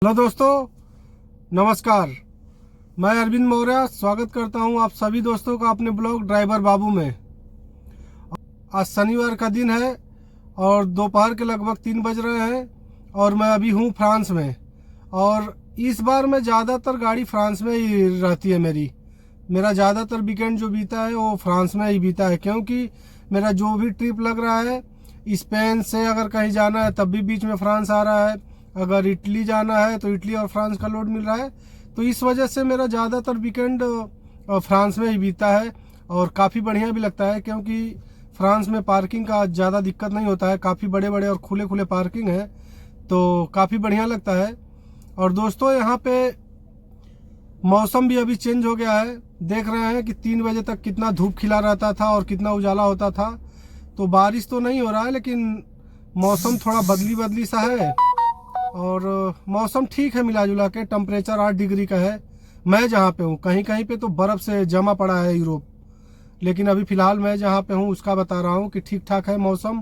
Hello दोस्तों, नमस्कार। मैं अरविंद मौर्य स्वागत करता हूं आप सभी दोस्तों का अपने ब्लॉग ड्राइवर बाबू में। आज शनिवार का दिन है और दोपहर के लगभग 3 बज रहे हैं और मैं अभी हूं फ्रांस में। और इस बार मैं ज़्यादातर गाड़ी फ्रांस में ही रहती है। मेरा ज़्यादातर वीकेंड जो बीता है वो फ्रांस में ही बीता है, क्योंकि मेरा जो भी ट्रिप लग रहा है, स्पेन से अगर कहीं जाना है तब भी बीच में फ्रांस आ रहा है, अगर इटली जाना है तो इटली और फ्रांस का लोड मिल रहा है। तो इस वजह से मेरा ज़्यादातर वीकेंड फ्रांस में ही बीता है और काफ़ी बढ़िया भी लगता है, क्योंकि फ्रांस में पार्किंग का ज़्यादा दिक्कत नहीं होता है। काफ़ी बड़े बड़े और खुले खुले पार्किंग है, तो काफ़ी बढ़िया लगता है। और दोस्तों, यहाँ पे मौसम भी अभी चेंज हो गया है। देख रहे हैं कि 3 बजे तक कितना धूप खिला रहता था और कितना उजाला होता था। तो बारिश तो नहीं हो रहा है, लेकिन मौसम थोड़ा बदली बदली सा है और मौसम ठीक है मिला जुला के। टेम्परेचर 8 डिग्री का है। मैं जहाँ पे हूँ, कहीं कहीं पे तो बर्फ़ से जमा पड़ा है यूरोप, लेकिन अभी फ़िलहाल मैं जहाँ पे हूँ उसका बता रहा हूँ कि ठीक ठाक है मौसम।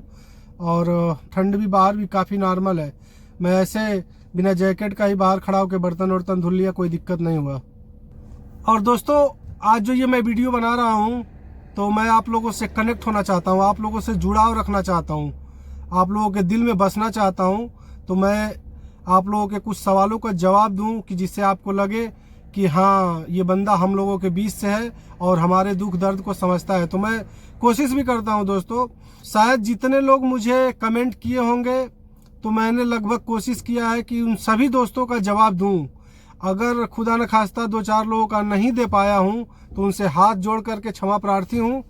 और ठंड भी बाहर भी काफ़ी नॉर्मल है। मैं ऐसे बिना जैकेट का ही बाहर खड़ा होकर बर्तन वर्तन धुल लिया, कोई दिक्कत नहीं हुआ। और दोस्तों, आज जो ये मैं वीडियो बना रहा हूँ, तो मैं आप लोगों से कनेक्ट होना चाहता हूँ, आप लोगों से जुड़ाव रखना चाहता हूँ, आप लोगों के दिल में बसना चाहता हूँ। तो मैं आप लोगों के कुछ सवालों का जवाब दूं कि जिससे आपको लगे कि हाँ, ये बंदा हम लोगों के बीच से है और हमारे दुख दर्द को समझता है। तो मैं कोशिश भी करता हूं दोस्तों। शायद जितने लोग मुझे कमेंट किए होंगे, तो मैंने लगभग कोशिश किया है कि उन सभी दोस्तों का जवाब दूं। अगर खुदा न खास्ता 2-4 लोगों का नहीं दे पाया हूं, तो उनसे हाथ जोड़ करके क्षमा प्रार्थी हूं।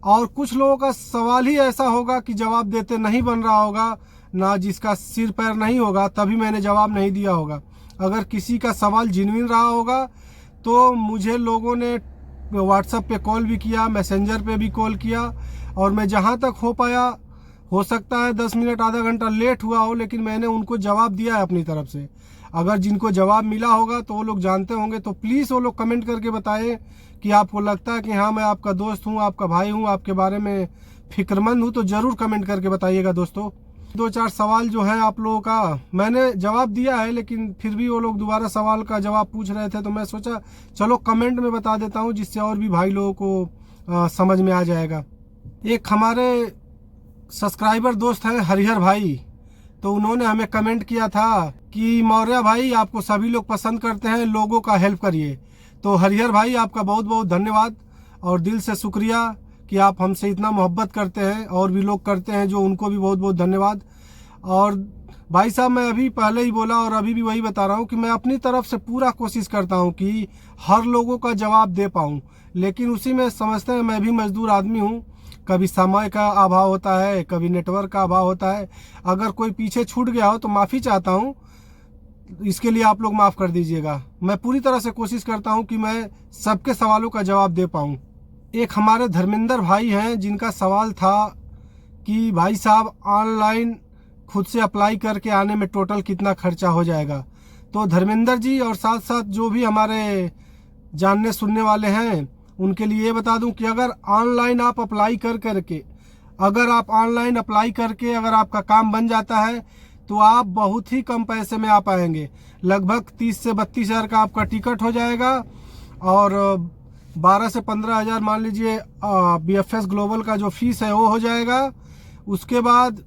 और कुछ लोगों का सवाल ही ऐसा होगा कि जवाब देते नहीं बन रहा होगा, ना जिसका सिर पैर नहीं होगा, तभी मैंने जवाब नहीं दिया होगा। अगर किसी का सवाल जेन्युइन रहा होगा, तो मुझे लोगों ने व्हाट्सएप पे कॉल भी किया, मैसेंजर पे भी कॉल किया, और मैं जहां तक हो पाया, हो सकता है 10 मिनट आधा घंटा लेट हुआ हो, लेकिन मैंने उनको जवाब दिया है अपनी तरफ से। अगर जिनको जवाब मिला होगा तो वो लोग जानते होंगे, तो प्लीज़ वो लोग कमेंट करके बताएं कि आपको लगता है कि हाँ, मैं आपका दोस्त हूँ, आपका भाई हूँ, आपके बारे में फिक्रमंद हूँ। तो ज़रूर कमेंट करके बताइएगा दोस्तों। 2-4 सवाल जो है आप लोगों का मैंने जवाब दिया है, लेकिन फिर भी वो लोग दोबारा सवाल का जवाब पूछ रहे थे, तो मैं सोचा चलो कमेंट में बता देता हूँ, जिससे और भी भाई लोगों को समझ में आ जाएगा। एक हमारे सब्सक्राइबर दोस्त हैं हरिहर भाई, तो उन्होंने हमें कमेंट किया था कि मौर्य भाई, आपको सभी लोग पसंद करते हैं, लोगों का हेल्प करिए। तो हरिहर भाई, आपका बहुत बहुत धन्यवाद और दिल से शुक्रिया कि आप हमसे इतना मोहब्बत करते हैं, और भी लोग करते हैं जो उनको भी बहुत बहुत धन्यवाद। और भाई साहब, मैं अभी पहले ही बोला और अभी भी वही बता रहा हूँ कि मैं अपनी तरफ से पूरा कोशिश करता हूँ कि हर लोगों का जवाब दे पाऊँ, लेकिन उसी में समझते हैं मैं भी मजदूर आदमी हूँ। कभी समय का अभाव होता है, कभी नेटवर्क का अभाव होता है। अगर कोई पीछे छूट गया हो तो माफ़ी चाहता हूँ, इसके लिए आप लोग माफ़ कर दीजिएगा। मैं पूरी तरह से कोशिश करता हूँ कि मैं सबके सवालों का जवाब दे पाऊँ। एक हमारे धर्मेंद्र भाई हैं, जिनका सवाल था कि भाई साहब, ऑनलाइन खुद से अप्लाई करके आने में टोटल कितना खर्चा हो जाएगा। तो धर्मेंद्र जी, और साथ साथ जो भी हमारे जानने सुनने वाले हैं, उनके लिए ये बता दूं कि अगर ऑनलाइन आप अप्लाई करके अगर आपका काम बन जाता है, तो आप बहुत ही कम पैसे में आ पाएंगे। लगभग 30 से 32 हज़ार का आपका टिकट हो जाएगा, और 12 से 15 हज़ार मान लीजिए BFS ग्लोबल का जो फीस है वो हो जाएगा। उसके बाद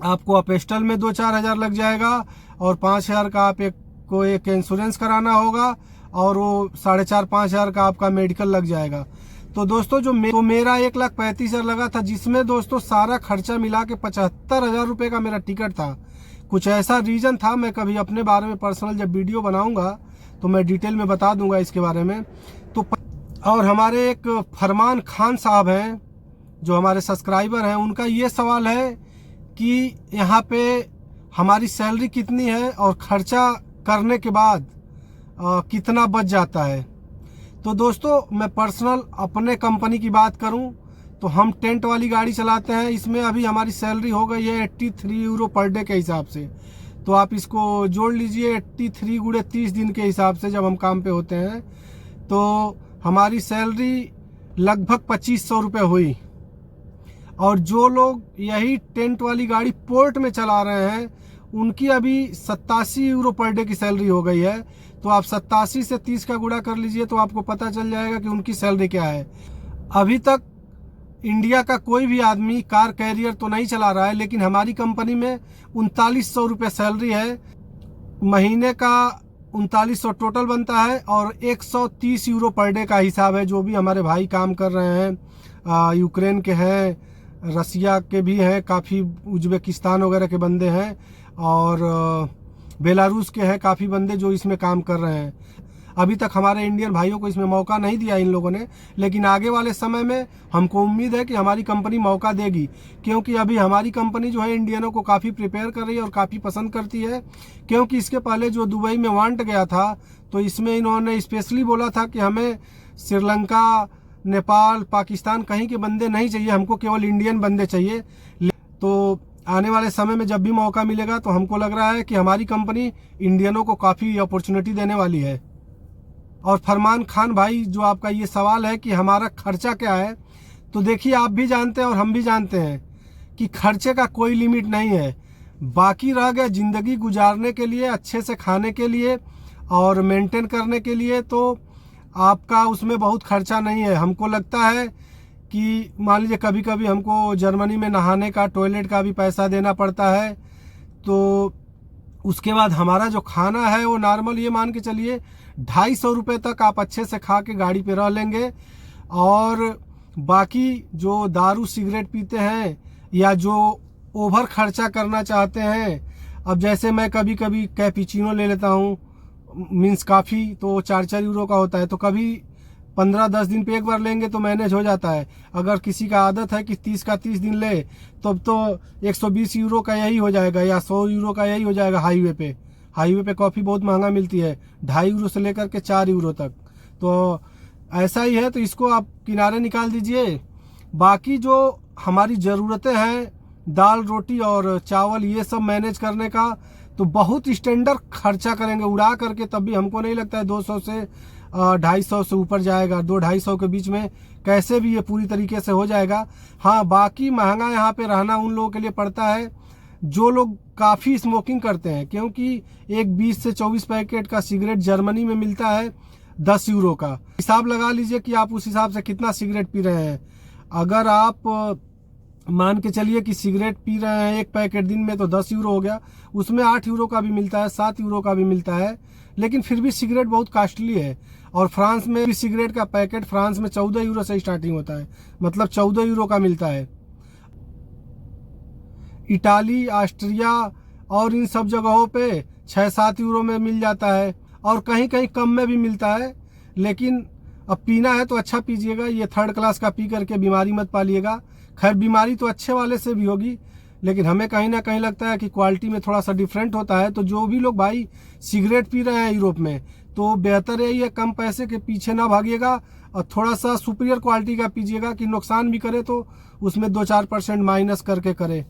आपको अपेस्टल में 2-4 हज़ार लग जाएगा, और 5 हज़ार का आप एक इंश्योरेंस कराना होगा, और वो 4.5-5 हज़ार का आपका मेडिकल लग जाएगा। तो दोस्तों, तो मेरा 1,35,000 लगा था, जिसमें दोस्तों सारा खर्चा मिला के 75,000 रुपये का मेरा टिकट था। कुछ ऐसा रीज़न था, मैं कभी अपने बारे में पर्सनल जब वीडियो बनाऊंगा तो मैं डिटेल में बता दूंगा इसके बारे में। तो और हमारे एक फरमान खान साहब हैं, जो हमारे सब्सक्राइबर हैं, उनका ये सवाल है कि यहाँ पे हमारी सैलरी कितनी है और खर्चा करने के बाद कितना बच जाता है। तो दोस्तों, मैं पर्सनल अपने कंपनी की बात करूं तो हम टेंट वाली गाड़ी चलाते हैं। इसमें अभी हमारी सैलरी हो गई है 83 यूरो पर डे के हिसाब से। तो आप इसको जोड़ लीजिए, 83 गुणे 30 दिन के हिसाब से जब हम काम पे होते हैं, तो हमारी सैलरी लगभग 2500 रुपये हुई। और जो लोग यही टेंट वाली गाड़ी पोर्ट में चला रहे हैं, उनकी अभी 87 यूरो पर डे की सैलरी हो गई है। तो आप 87 से 30 का गुणा कर लीजिए तो आपको पता चल जाएगा कि उनकी सैलरी क्या है। अभी तक इंडिया का कोई भी आदमी कार कैरियर तो नहीं चला रहा है, लेकिन हमारी कंपनी में 3900 रुपये सैलरी है। महीने का 3900 टोटल बनता है और 130 यूरो पर डे का हिसाब है। जो भी हमारे भाई काम कर रहे हैं, यूक्रेन के हैं, रसिया के भी हैं, काफ़ी उज्बेकिस्तान वगैरह के बंदे हैं और बेलारूस के हैं काफ़ी बंदे जो इसमें काम कर रहे हैं। अभी तक हमारे इंडियन भाइयों को इसमें मौका नहीं दिया इन लोगों ने, लेकिन आगे वाले समय में हमको उम्मीद है कि हमारी कंपनी मौका देगी, क्योंकि अभी हमारी कंपनी जो है इंडियनों को काफ़ी प्रिपेयर कर रही है और काफ़ी पसंद करती है। क्योंकि इसके पहले जो दुबई में वांट गया था तो इसमें इन्होंने स्पेशली बोला था कि हमें श्रीलंका, नेपाल, पाकिस्तान कहीं के बंदे नहीं चाहिए, हमको केवल इंडियन बंदे चाहिए। तो आने वाले समय में जब भी मौका मिलेगा तो हमको लग रहा है कि हमारी कंपनी इंडियनों को काफ़ी अपॉर्चुनिटी देने वाली है। और फरमान खान भाई, जो आपका ये सवाल है कि हमारा खर्चा क्या है, तो देखिए आप भी जानते हैं और हम भी जानते हैं कि खर्चे का कोई लिमिट नहीं है। बाकी रह गया ज़िंदगी गुजारने के लिए, अच्छे से खाने के लिए और मेंटेन करने के लिए, तो आपका उसमें बहुत खर्चा नहीं है। हमको लगता है कि मान लीजिए कभी कभी हमको जर्मनी में नहाने का, टॉयलेट का भी पैसा देना पड़ता है। तो उसके बाद हमारा जो खाना है वो नॉर्मल, ये मान के चलिए 250 रुपये तक आप अच्छे से खा के गाड़ी पे रह लेंगे। और बाकी जो दारू सिगरेट पीते हैं या जो ओवर खर्चा करना चाहते हैं, अब जैसे मैं कभी कभी कैपुचिनो ले लेता हूँ, मीन्स काफ़ी, तो 4-4 यूरो का होता है, तो कभी 15-10 दिन पे एक बार लेंगे तो मैनेज हो जाता है। अगर किसी का आदत है कि 30 का 30 दिन ले तब तो 120 यूरो का यही हो जाएगा या 100 यूरो का यही हो जाएगा। हाईवे पे कॉफ़ी बहुत महंगा मिलती है, 2.5 यूरो से लेकर के 4 यूरो तक। तो ऐसा ही है, तो इसको आप किनारे निकाल दीजिए। बाकी जो हमारी ज़रूरतें हैं, दाल रोटी और चावल, ये सब मैनेज करने का तो बहुत स्टैंडर्ड खर्चा करेंगे उड़ा करके, तब भी हमको नहीं लगता है 200 से 250 से ऊपर जाएगा। 200-250 के बीच में कैसे भी ये पूरी तरीके से हो जाएगा। हाँ, बाकी महंगा यहाँ पे रहना उन लोगों के लिए पड़ता है जो लोग काफ़ी स्मोकिंग करते हैं, क्योंकि एक 20 से 24 पैकेट का सिगरेट जर्मनी में मिलता है 10 यूरो का। हिसाब लगा लीजिए कि आप उस हिसाब से कितना सिगरेट पी रहे हैं। अगर आप मान के चलिए कि सिगरेट पी रहे हैं एक पैकेट दिन में तो 10 यूरो हो गया, उसमें 8 यूरो का भी मिलता है, 7 यूरो का भी मिलता है, लेकिन फिर भी सिगरेट बहुत कॉस्टली है। और फ्रांस में भी सिगरेट का पैकेट फ्रांस में 14 यूरो से स्टार्टिंग होता है, मतलब 14 यूरो का मिलता है। इटाली, ऑस्ट्रिया और इन सब जगहों पे 6-7 यूरो में मिल जाता है और कहीं कहीं कम में भी मिलता है। लेकिन अब पीना है तो अच्छा पीजिएगा, ये 3rd क्लास का पी करके बीमारी मत पालिएगा। खैर बीमारी तो अच्छे वाले से भी होगी, लेकिन हमें कहीं ना कहीं लगता है कि क्वालिटी में थोड़ा सा डिफरेंट होता है। तो जो भी लोग भाई सिगरेट पी रहे हैं यूरोप में, तो बेहतर यही है कम पैसे के पीछे ना भागिएगा और थोड़ा सा सुपीरियर क्वालिटी का पीजिएगा कि नुकसान भी करे तो उसमें 2-4% माइनस करके करे।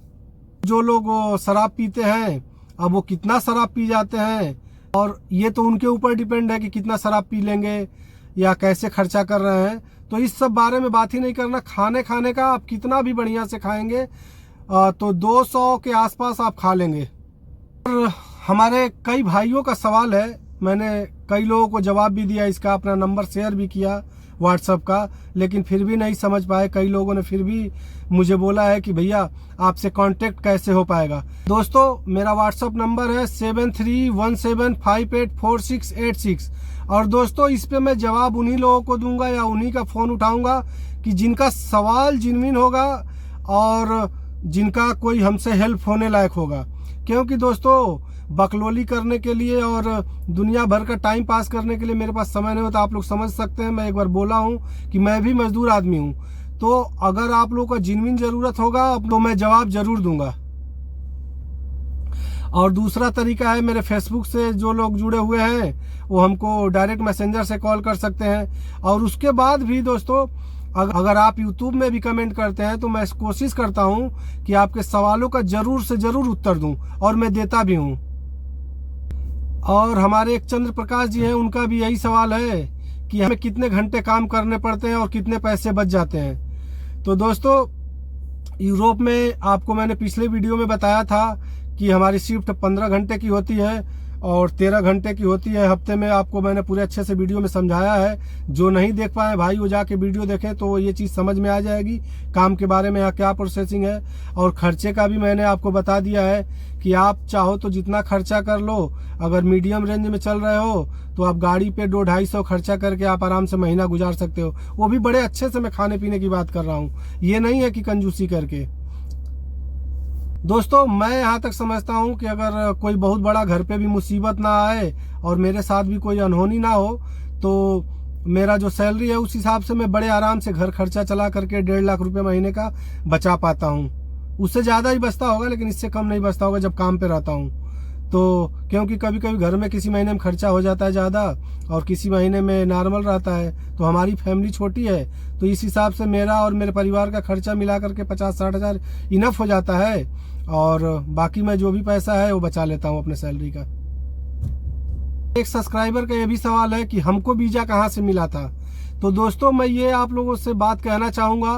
जो लोग शराब पीते हैं, अब वो कितना शराब पी जाते हैं और ये तो उनके ऊपर डिपेंड है कि कितना शराब पी लेंगे या कैसे खर्चा कर रहे हैं। तो इस सब बारे में बात ही नहीं करना। खाने का आप कितना भी बढ़िया से खाएंगे तो 200 के आसपास आप खा लेंगे। और हमारे कई भाइयों का सवाल है, मैंने कई लोगों को जवाब भी दिया, इसका अपना नंबर शेयर भी किया व्हाट्सएप का, लेकिन फिर भी नहीं समझ पाए। कई लोगों ने फिर भी मुझे बोला है कि भैया आपसे कांटेक्ट कैसे हो पाएगा। दोस्तों, मेरा व्हाट्सएप नंबर है 7317584686। और दोस्तों, इस पे मैं जवाब उन्हीं लोगों को दूंगा या उन्हीं का फ़ोन उठाऊंगा कि जिनका सवाल जेन्युइन होगा और जिनका कोई हमसे हेल्प होने लायक होगा। क्योंकि दोस्तों, बकलोली करने के लिए और दुनिया भर का टाइम पास करने के लिए मेरे पास समय नहीं होता। आप लोग समझ सकते हैं, मैं एक बार बोला हूँ कि मैं भी मजदूर आदमी हूँ। तो अगर आप लोगों को जेन्युइन ज़रूरत होगा तो मैं जवाब ज़रूर दूंगा। और दूसरा तरीका है, मेरे फेसबुक से जो लोग जुड़े हुए हैं वो हमको डायरेक्ट मैसेंजर से कॉल कर सकते हैं। और उसके बाद भी दोस्तों, अगर आप यूट्यूब में भी कमेंट करते हैं तो मैं कोशिश करता हूं कि आपके सवालों का जरूर से जरूर उत्तर दूं, और मैं देता भी हूं। और हमारे एक चंद्र प्रकाश जी हैं, उनका भी यही सवाल है कि हमें कितने घंटे काम करने पड़ते हैं और कितने पैसे बच जाते हैं। तो दोस्तों, यूरोप में आपको मैंने पिछले वीडियो में बताया था कि हमारी शिफ्ट 15 घंटे की होती है और 13 घंटे की होती है हफ्ते में। आपको मैंने पूरे अच्छे से वीडियो में समझाया है। जो नहीं देख पाए भाई वो जाके वीडियो देखें तो ये चीज़ समझ में आ जाएगी काम के बारे में, यहाँ क्या प्रोसेसिंग है। और खर्चे का भी मैंने आपको बता दिया है कि आप चाहो तो जितना खर्चा कर लो। अगर मीडियम रेंज में चल रहे हो तो आप गाड़ी पे 200-250 खर्चा करके आप आराम से महीना गुजार सकते हो। वो भी बड़े अच्छे से मैं खाने पीने की बात कर रहा हूँ, ये नहीं है कि कंजूसी करके। दोस्तों मैं यहाँ तक समझता हूँ कि अगर कोई बहुत बड़ा घर पे भी मुसीबत ना आए और मेरे साथ भी कोई अनहोनी ना हो तो मेरा जो सैलरी है उस हिसाब से मैं बड़े आराम से घर खर्चा चला करके 1.5 लाख रुपए महीने का बचा पाता हूँ। उससे ज़्यादा ही बचता होगा लेकिन इससे कम नहीं बचता होगा जब काम पे रहता हूँ तो, क्योंकि कभी कभी घर में किसी महीने में खर्चा हो जाता है ज़्यादा और किसी महीने में नॉर्मल रहता है। तो हमारी फैमिली छोटी है तो इस हिसाब से मेरा और मेरे परिवार का खर्चा मिला करके 50-60 हज़ार इनफ हो जाता है और बाकी मैं जो भी पैसा है वो बचा लेता हूँ अपने सैलरी का। एक सब्सक्राइबर का ये भी सवाल है कि हमको वीज़ा कहाँ से मिला था। तो दोस्तों मैं ये आप लोगों से बात कहना चाहूँगा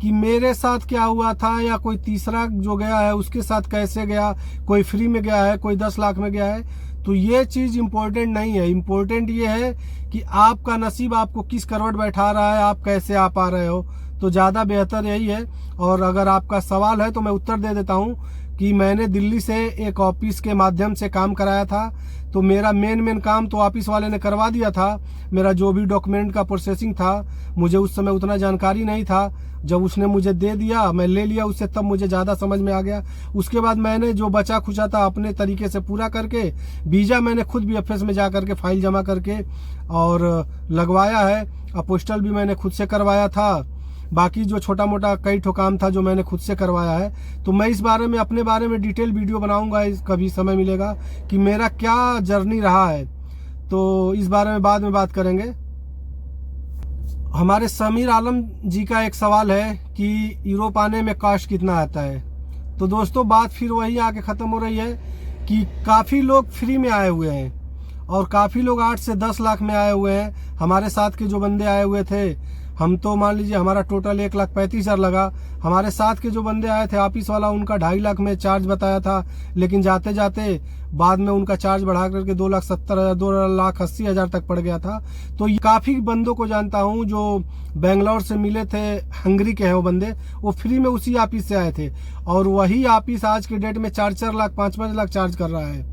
कि मेरे साथ क्या हुआ था या कोई तीसरा जो गया है उसके साथ कैसे गया, कोई फ्री में गया है, कोई 10 लाख में गया है, तो ये चीज़ इम्पोर्टेंट नहीं है। इम्पोर्टेंट ये है कि आपका नसीब आपको किस करवट बैठा रहा है, आप कैसे आ पा रहे हो, तो ज़्यादा बेहतर यही है। और अगर आपका सवाल है तो मैं उत्तर दे देता हूँ कि मैंने दिल्ली से एक ऑफिस के माध्यम से काम कराया था। तो मेरा मेन काम तो ऑफिस वाले ने करवा दिया था। मेरा जो भी डॉक्यूमेंट का प्रोसेसिंग था, मुझे उस समय उतना जानकारी नहीं था। जब उसने मुझे दे दिया, मैं ले लिया उससे, तब मुझे ज़्यादा समझ में आ गया। उसके बाद मैंने जो बचा खुचा था अपने तरीके से पूरा करके वीज़ा मैंने खुद भी ऑफिस में जा करके फाइल जमा करके और लगवाया है। अपोस्टल भी मैंने खुद से करवाया था। बाकी जो छोटा मोटा कई ठो काम था जो मैंने खुद से करवाया है। तो मैं इस बारे में अपने बारे में डिटेल वीडियो बनाऊंगा कभी समय मिलेगा कि मेरा क्या जर्नी रहा है। तो इस बारे में बाद में बात करेंगे। हमारे समीर आलम जी का एक सवाल है कि यूरोप आने में कॉस्ट कितना आता है। तो दोस्तों बात फिर वही आके ख़त्म हो रही है कि काफ़ी लोग फ्री में आए हुए हैं और काफ़ी लोग 8 से 10 लाख में आए हुए हैं। हमारे साथ के जो बंदे आए हुए थे, हम तो मान लीजिए हमारा टोटल 1,35,000 लगा। हमारे साथ के जो बंदे आए थे ऑफिस वाला, उनका 2.5 लाख में चार्ज बताया था, लेकिन जाते जाते बाद में उनका चार्ज बढ़ा करके 2,70,000 2,80,000 तक पड़ गया था। तो काफ़ी बंदों को जानता हूँ जो बेंगलोर से मिले थे, हंगरी के हैं वो बंदे, वो फ्री में उसी ऑफिस से आए थे और वही ऑफिस आज के डेट में 4-4 लाख 5-5 लाख चार्ज कर रहा है।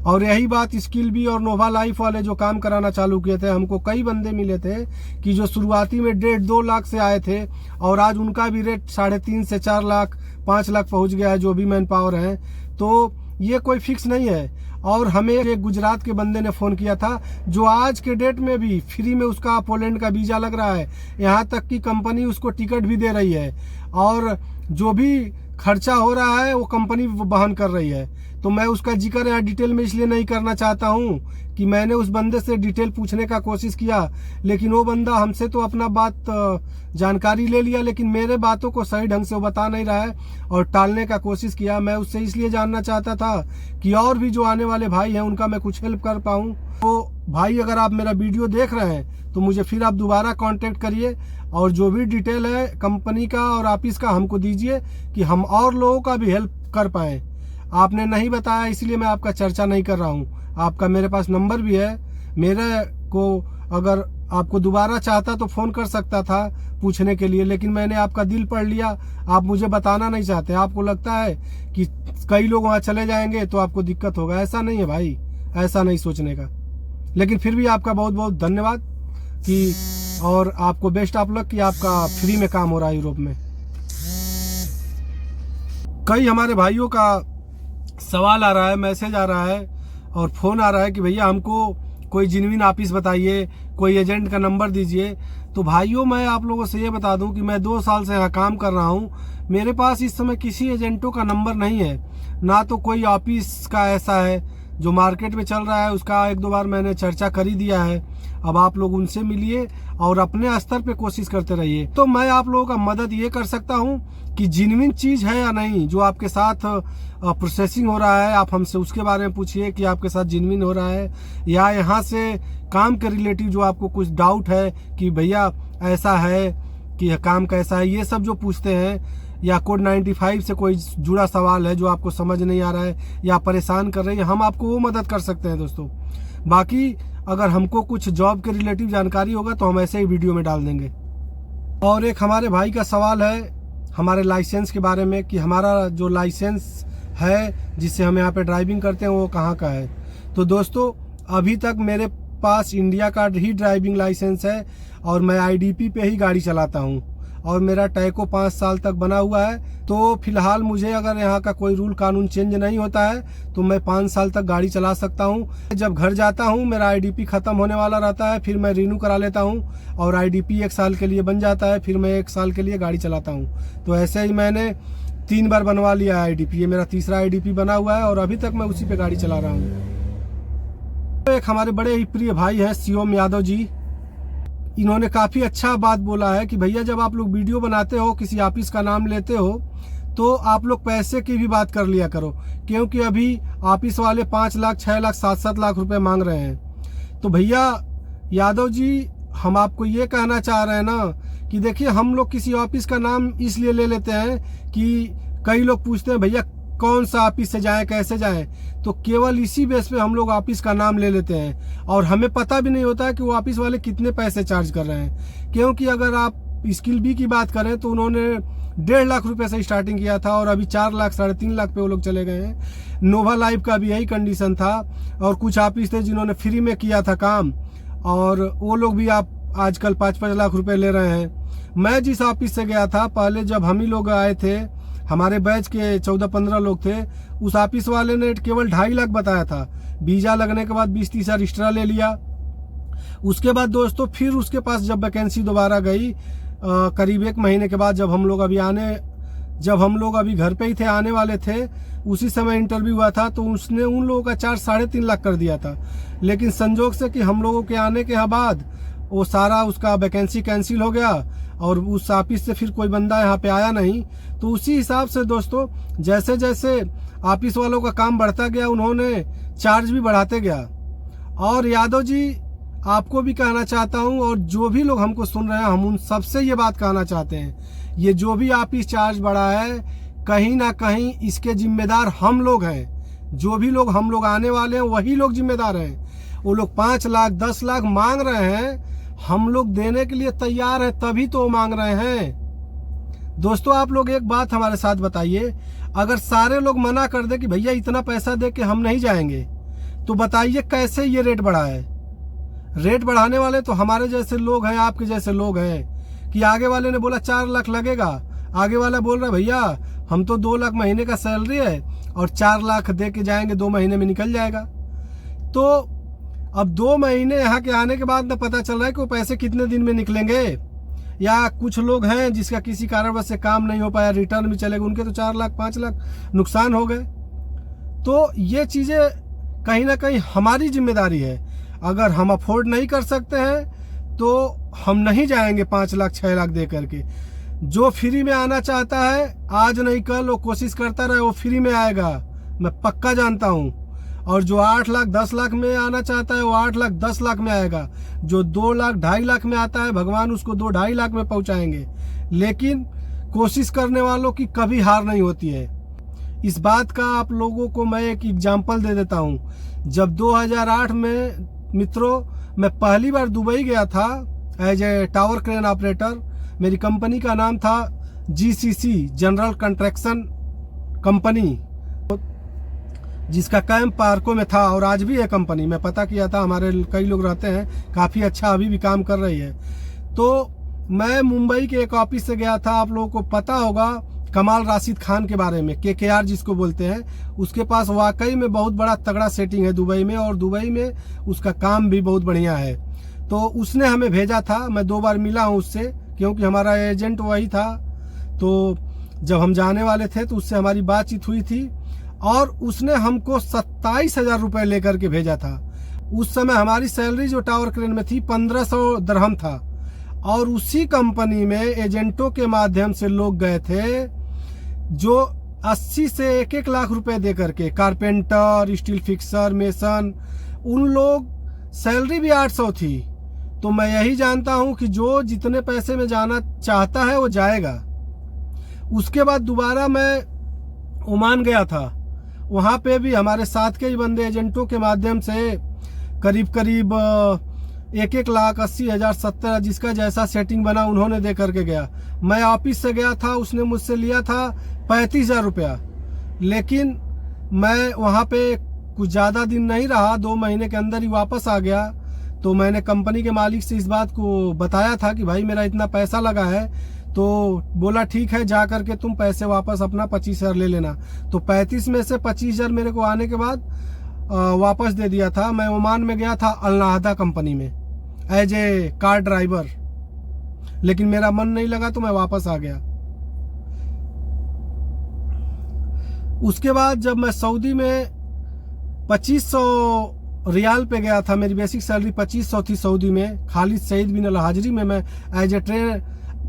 और यही बात स्किल बी और नोवा लाइफ वाले जो काम कराना चालू किए थे, हमको कई बंदे मिले थे कि जो शुरुआती में 1.5-2 लाख से आए थे और आज उनका भी रेट 3.5 से 4 लाख 5 लाख पहुंच गया है, जो भी मैन पावर है। तो ये कोई फिक्स नहीं है। और हमें एक गुजरात के बंदे ने फ़ोन किया था जो आज के डेट में भी फ्री में उसका पोलैंड का वीज़ा लग रहा है, यहाँ तक कि कंपनी उसको टिकट भी दे रही है और जो भी खर्चा हो रहा है वो कंपनी वहन कर रही है। तो मैं उसका जिक्र यहाँ डिटेल में इसलिए नहीं करना चाहता हूँ कि मैंने उस बंदे से डिटेल पूछने का कोशिश किया, लेकिन वो बंदा हमसे तो अपना बात जानकारी ले लिया, लेकिन मेरे बातों को सही ढंग से वो बता नहीं रहा है और टालने का कोशिश किया। मैं उससे इसलिए जानना चाहता था कि और भी जो आने वाले भाई हैं उनका मैं कुछ हेल्प कर पाऊँ। तो भाई अगर आप मेरा वीडियो देख रहे हैं तो मुझे फिर आप दोबारा कांटेक्ट करिए और जो भी डिटेल है कंपनी का और ऑफिस का हमको दीजिए कि हम और लोगों का भी हेल्प कर पाएँ। आपने नहीं बताया इसलिए मैं आपका चर्चा नहीं कर रहा हूँ। आपका मेरे पास नंबर भी है, मेरे को अगर आपको दोबारा चाहता तो फ़ोन कर सकता था पूछने के लिए, लेकिन मैंने आपका दिल पढ़ लिया। आप मुझे बताना नहीं चाहते, आपको लगता है कि कई लोग वहाँ चले जाएंगे तो आपको दिक्कत होगा। ऐसा नहीं है भाई, ऐसा नहीं सोचने का। लेकिन फिर भी आपका बहुत बहुत धन्यवाद कि और आपको बेस्ट ऑफ लक कि आपका फ्री में काम हो रहा है यूरोप में। कई हमारे भाइयों का सवाल आ रहा है, मैसेज आ रहा है और फ़ोन आ रहा है कि भैया हमको कोई जेन्युइन ऑफिस बताइए, कोई एजेंट का नंबर दीजिए। तो भाइयों मैं आप लोगों से ये बता दूं कि मैं 2 साल से यहाँ काम कर रहा हूँ। मेरे पास इस समय किसी एजेंटों का नंबर नहीं है, ना तो कोई ऑफिस का ऐसा है जो मार्केट में चल रहा है, उसका 1-2 बार मैंने चर्चा कर ही दिया है। अब आप लोग उनसे मिलिए और अपने स्तर पे कोशिश करते रहिए। तो मैं आप लोगों का मदद ये कर सकता हूँ कि जेन्युइन चीज़ है या नहीं जो आपके साथ प्रोसेसिंग हो रहा है, आप हमसे उसके बारे में पूछिए कि आपके साथ जेन्युइन हो रहा है, या यहाँ से काम के रिलेटिव जो आपको कुछ डाउट है कि भैया ऐसा है कि काम कैसा है, ये सब जो पूछते हैं, या कोड 95 से कोई जुड़ा सवाल है जो आपको समझ नहीं आ रहा है या परेशान कर रही है, हम आपको वो मदद कर सकते हैं दोस्तों। बाकी अगर हमको कुछ जॉब के रिलेटिव जानकारी होगा तो हम ऐसे ही वीडियो में डाल देंगे। और एक हमारे भाई का सवाल है हमारे लाइसेंस के बारे में कि हमारा जो लाइसेंस है जिससे हम यहाँ पे ड्राइविंग करते हैं वो कहाँ का है। तो दोस्तों अभी तक मेरे पास इंडिया का ही ड्राइविंग लाइसेंस है और मैं आईडीपी पे ही गाड़ी चलाता हूँ और मेरा टैको 5 साल तक बना हुआ है। तो फिलहाल मुझे अगर यहाँ का कोई रूल कानून चेंज नहीं होता है तो मैं 5 साल तक गाड़ी चला सकता हूँ। जब घर जाता हूँ मेरा आईडीपी ख़त्म होने वाला रहता है, फिर मैं रिन्यू करा लेता हूँ और आईडीपी 1 साल के लिए बन जाता है, फिर मैं 1 साल के लिए गाड़ी चलाता हूँ। तो ऐसे ही मैंने 3 बार बनवा लिया आईडीपी, ये मेरा तीसरा आईडीपी बना हुआ है और अभी तक मैं उसी पे गाड़ी चला रहा हूँ। एक हमारे बड़े ही प्रिय भाई हैं शिवम यादव जी, इन्होंने काफ़ी अच्छा बात बोला है कि भैया जब आप लोग वीडियो बनाते हो किसी ऑफिस का नाम लेते हो तो आप लोग पैसे की भी बात कर लिया करो, क्योंकि अभी ऑफिस वाले 5 लाख 6 लाख 7-7 लाख रुपए मांग रहे हैं। तो भैया यादव जी हम आपको ये कहना चाह रहे हैं ना कि देखिए हम लोग किसी ऑफिस का नाम इसलिए ले लेते हैं कि कई लोग पूछते हैं भैया कौन सा ऑफिस से जाएं कैसे जाएं, तो केवल इसी बेस पे हम लोग ऑफिस का नाम ले लेते हैं और हमें पता भी नहीं होता है कि वो ऑफिस वाले कितने पैसे चार्ज कर रहे हैं। क्योंकि अगर आप स्किल बी की बात करें तो उन्होंने 1.5 लाख रुपए से स्टार्टिंग किया था और अभी 4 लाख 3.5 लाख पे वो लोग चले गए हैं। नोवा लाइफ का भी यही कंडीशन था और कुछ ऑफिस थे जिन्होंने फ्री में किया था काम और वो लोग भी आप आजकल 5-5 लाख रुपए ले रहे हैं। मैं जिस ऑफिस से गया था पहले जब हम ही लोग आए थे, हमारे बैच के 14-15 लोग थे, उस ऑफिस वाले ने केवल 2.5 लाख बताया था। वीजा लगने के बाद 20-30 रजिस्ट्रा ले लिया। उसके बाद दोस्तों फिर उसके पास जब वैकेंसी दोबारा गई करीब 1 महीने के बाद जब हम लोग अभी घर पे ही थे, आने वाले थे, उसी समय इंटरव्यू हुआ था तो उसने उन लोगों का चार्ज 3.5 लाख कर दिया था। लेकिन संजोग से कि हम लोगों के आने के बाद वो सारा उसका वैकेंसी कैंसिल हो गया और उस ऑफिस से फिर कोई बंदा यहाँ पे आया नहीं। तो उसी हिसाब से दोस्तों जैसे जैसे ऑफिस वालों का काम बढ़ता गया उन्होंने चार्ज भी बढ़ाते गया। और यादव जी आपको भी कहना चाहता हूँ और जो भी लोग हमको सुन रहे हैं हम उन सबसे ये बात कहना चाहते हैं, ये जो भी ऑफिस चार्ज बढ़ा है कहीं ना कहीं इसके जिम्मेदार हम लोग हैं। जो भी लोग हम लोग आने वाले हैं वही लोग जिम्मेदार हैं। वो लोग 5 लाख 10 लाख मांग रहे हैं, हम लोग देने के लिए तैयार हैं तभी तो मांग रहे हैं। दोस्तों आप लोग एक बात हमारे साथ बताइए, अगर सारे लोग मना कर दे कि भैया इतना पैसा दे के हम नहीं जाएंगे तो बताइए कैसे ये रेट बढ़ा है। रेट बढ़ाने वाले तो हमारे जैसे लोग हैं, आपके जैसे लोग हैं कि आगे वाले ने बोला 4 लाख लगेगा, आगे वाला बोल रहा है भैया हम तो 2 लाख महीने का सैलरी है और 4 लाख दे के जाएंगे, 2 महीने में निकल जाएगा। तो अब 2 महीने यहाँ के आने के बाद ना पता चल रहा है कि वो पैसे कितने दिन में निकलेंगे। या कुछ लोग हैं जिसका किसी कारणवश से काम नहीं हो पाया, रिटर्न भी चले गए, उनके तो 4 लाख 5 लाख नुकसान हो गए। तो ये चीज़ें कहीं ना कहीं हमारी जिम्मेदारी है। अगर हम अफोर्ड नहीं कर सकते हैं तो हम नहीं जाएंगे 5 लाख 6 लाख दे करके। जो फ्री में आना चाहता है आज नहीं कल वो कोशिश करता रहे, वो फ्री में आएगा, मैं पक्का जानता हूँ। और जो 8 लाख 10 लाख में आना चाहता है वो 8 लाख 10 लाख में आएगा। जो 2 लाख 2.5 लाख में आता है भगवान उसको 2-2.5 लाख में पहुंचाएंगे। लेकिन कोशिश करने वालों की कभी हार नहीं होती है। इस बात का आप लोगों को मैं एक एग्जाम्पल दे देता हूँ। जब 2008 में मित्रों मैं पहली बार दुबई गया था as a tower crane operator, मेरी कंपनी का नाम था GCC जनरल कंस्ट्रक्शन कंपनी, जिसका कैंप पार्कों में था और आज भी है कंपनी। मैं पता किया था, हमारे कई लोग रहते हैं, काफ़ी अच्छा अभी भी काम कर रही है। तो मैं मुंबई के एक ऑफिस से गया था, आप लोगों को पता होगा कमाल राशिद खान के बारे में, KKR जिसको बोलते हैं। उसके पास वाकई में बहुत बड़ा तगड़ा सेटिंग है दुबई में और दुबई में उसका काम भी बहुत बढ़िया है। तो उसने हमें भेजा था, मैं 2 बार मिला हूँ उससे क्योंकि हमारा एजेंट वही था। तो जब हम जाने वाले थे तो उससे हमारी बातचीत हुई थी और उसने हमको 27,000 रुपये लेकर के भेजा था। उस समय हमारी सैलरी जो टावर क्रेन में थी 1500 दिरहम था और उसी कंपनी में एजेंटों के माध्यम से लोग गए थे जो 80 से 1-1 लाख रुपए दे करके, कारपेंटर, स्टील फिक्सर, मेसन, उन लोग सैलरी भी 800 थी। तो मैं यही जानता हूं कि जो जितने पैसे में जाना चाहता है वो जाएगा। उसके बाद दोबारा मैं ओमान गया था। वहाँ पे भी हमारे साथ के ही बंदे एजेंटों के माध्यम से करीब करीब 1,80,000 70,000 जिसका जैसा सेटिंग बना उन्होंने दे करके गया। मैं ऑफिस से गया था, उसने मुझसे लिया था 35,000 रुपया। लेकिन मैं वहाँ पे कुछ ज़्यादा दिन नहीं रहा, 2 महीने के अंदर ही वापस आ गया। तो मैंने कंपनी के मालिक से इस बात को बताया था कि भाई मेरा इतना पैसा लगा है। तो बोला ठीक है, जा करके तुम पैसे वापस अपना 25,000 ले लेना। तो 35 में से 25,000 मेरे को आने के बाद वापस दे दिया था। मैं ओमान में गया था अल-नाहदा कंपनी में एज ए कार ड्राइवर, लेकिन मेरा मन नहीं लगा तो मैं वापस आ गया। उसके बाद जब मैं सऊदी में 2500 रियाल पे गया था, मेरी बेसिक सैलरी 2500 थी सऊदी में। खालिद सईद बिन अल हाजरी में मैं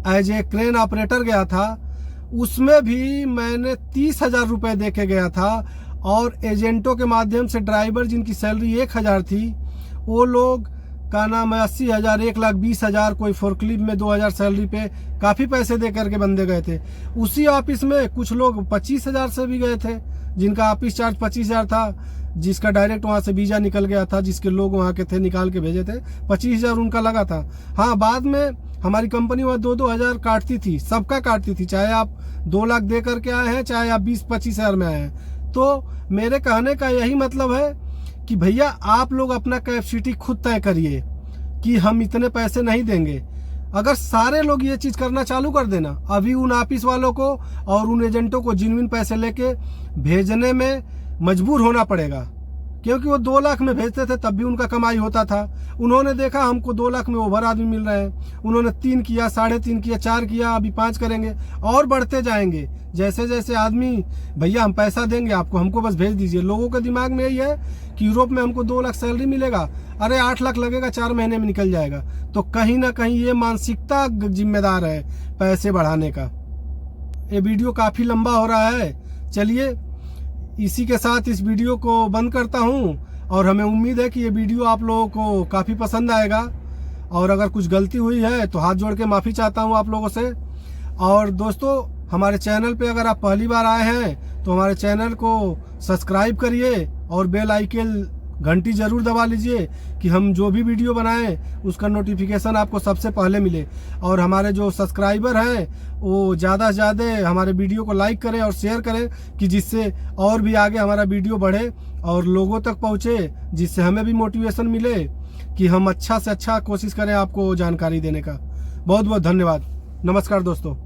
एज ए क्रेन ऑपरेटर गया था। उसमें भी मैंने 30,000 रुपये दे के गया था। और एजेंटों के माध्यम से ड्राइवर जिनकी सैलरी 1,000 थी, वो लोग का नाम है 80,000, 1,20,000, कोई फोर्कलिफ्ट में 2,000 सैलरी पे काफ़ी पैसे दे करके बंदे गए थे। उसी ऑफिस में कुछ लोग 25,000 से भी गए थे, जिनका ऑफिस चार्ज 25,000 था, जिसका डायरेक्ट वहाँ से वीज़ा निकल गया था, जिसके लोग वहाँ के थे निकाल के भेजे थे, 25,000 उनका लगा था। हाँ, बाद में हमारी कंपनी वह 2-2 हज़ार काटती थी, सबका काटती थी, चाहे आप 2 लाख दे करके आए हैं, चाहे आप 20-25 हज़ार में आए हैं। तो मेरे कहने का यही मतलब है कि भैया आप लोग अपना कैपेसिटी खुद तय करिए कि हम इतने पैसे नहीं देंगे। अगर सारे लोग ये चीज़ करना चालू कर देना, अभी उन ऑफिस वालों को और उन एजेंटों को जिन्विन पैसे लेके भेजने में मजबूर होना पड़ेगा, क्योंकि वो 2 लाख में भेजते थे तब भी उनका कमाई होता था। उन्होंने देखा हमको 2 लाख में ओवर आदमी मिल रहे हैं, उन्होंने 3 किया, 3.5 किया, 4 किया, अभी 5 करेंगे और बढ़ते जाएंगे। जैसे जैसे आदमी भैया हम पैसा देंगे आपको, हमको बस भेज दीजिए। लोगों के दिमाग में यही है कि यूरोप में हमको 2 लाख सैलरी मिलेगा, अरे 8 लाख लगेगा, 4 महीने में निकल जाएगा। तो कहीं ना कहीं ये मानसिकता जिम्मेदार है पैसे बढ़ाने का। ये वीडियो काफ़ी लंबा हो रहा है, चलिए इसी के साथ इस वीडियो को बंद करता हूँ। और हमें उम्मीद है कि ये वीडियो आप लोगों को काफ़ी पसंद आएगा। और अगर कुछ गलती हुई है तो हाथ जोड़ के माफ़ी चाहता हूँ आप लोगों से। और दोस्तों, हमारे चैनल पे अगर आप पहली बार आए हैं तो हमारे चैनल को सब्सक्राइब करिए और बेल आइकन घंटी ज़रूर दबा लीजिए कि हम जो भी वीडियो बनाएं उसका नोटिफिकेशन आपको सबसे पहले मिले। और हमारे जो सब्सक्राइबर हैं वो ज़्यादा से ज़्यादा हमारे वीडियो को लाइक करें और शेयर करें, कि जिससे और भी आगे हमारा वीडियो बढ़े और लोगों तक पहुँचे, जिससे हमें भी मोटिवेशन मिले कि हम अच्छा से अच्छा कोशिश करें आपको जानकारी देने का। बहुत बहुत धन्यवाद। नमस्कार दोस्तों।